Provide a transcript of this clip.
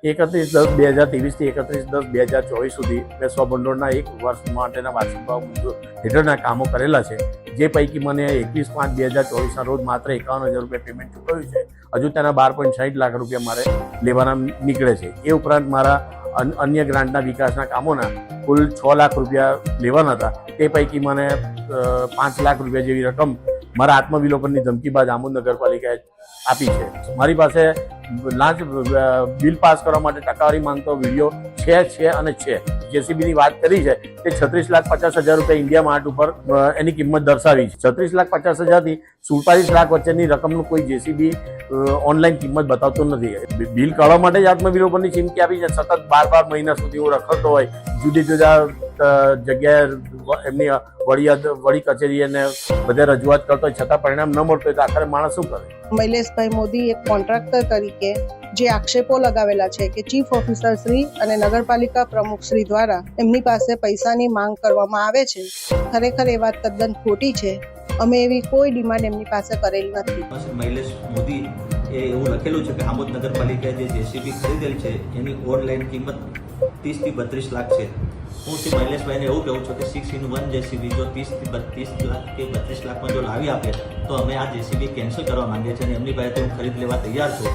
31/10/2023 થી 31/10/2024 સુધી મેં સ્વભંડોળના 1 વર્ષ માટેના વાર્ષિક ભાવ હેઠળના કામો કરેલા છે, જે પૈકી મને 21/5/2024ના રોજ માત્ર 51,000 રૂપિયા પેમેન્ટ ચૂકવ્યું છે. હજુ તેના 12.60 લાખ રૂપિયા મારે લેવાના નીકળે છે. એ ઉપરાંત મારા અન્ય ગ્રાન્ટના વિકાસના કામોના કુલ 6 લાખ રૂપિયા લેવાના હતા. તે પૈકી મને 5 લાખ રૂપિયા જેવી રકમ મારા આત્મવિલોપનની ધમકી બાદ આમોદ નગરપાલિકાએ આપી છે. મારી પાસે લાંચ બિલ પાસ કરવા માટે ટકાવારી માંગતો વિડીયો છે. જેસીબીની વાત કરી છે તે 36,50,000 રૂપિયા ઇન્ડિયા માર્ટ ઉપર એની કિંમત દર્શાવી છે. 36,50,000 થી 47 લાખ વચ્ચેની રકમનું કોઈ જેસીબી ઓનલાઈન કિંમત બતાવતું નથી. બિલ કાઢવા માટે જ આત્મવિલોપનની ચીમકી આપી છે. સતત 12 મહિના સુધી હું રખડતો હોય, જુદી જુદા જગ્યાએ એમની વડી કચેરી અને બધે રજૂઆત કરતો હોય, છતાં પરિણામ ન મળતો હોય તો આખરે માણસ શું કરે? મૈલેશભાઈ મોદી એક કોન્ટ્રાક્ટર તરીકે જે આક્ષેપો લગાવેલા છે કે ચીફ ઓફિસર શ્રી અને નગરપાલિકા પ્રમુખ શ્રી દ્વારા એમની પાસે પૈસાની માંગ કરવામાં આવે છે, ખરેખર એ વાત તદ્દન ખોટી છે. અમે એવી કોઈ ડિમાન્ડ એમની પાસે કરેલી નથી. મૈલેશ મોદી એ એવું લખેલું છે કે આમોદ નગરપાલિકાએ જે જેસીબી ખરીદેલ છે એની ઓનલાઈન કિંમત 30 થી 32 લાખ છે. હું શ્રી મૈલેશભાઈને એવું કહું છું કે 6-in-1 જેસીબી જો 30 થી 32 લાખ કે 32 લાખમાં જો લાવી આપે તો અમે આ જેસીબી કેન્સલ કરવા માંગીએ છીએ અને એમની પાસેથી હું ખરીદ લેવા તૈયાર છું.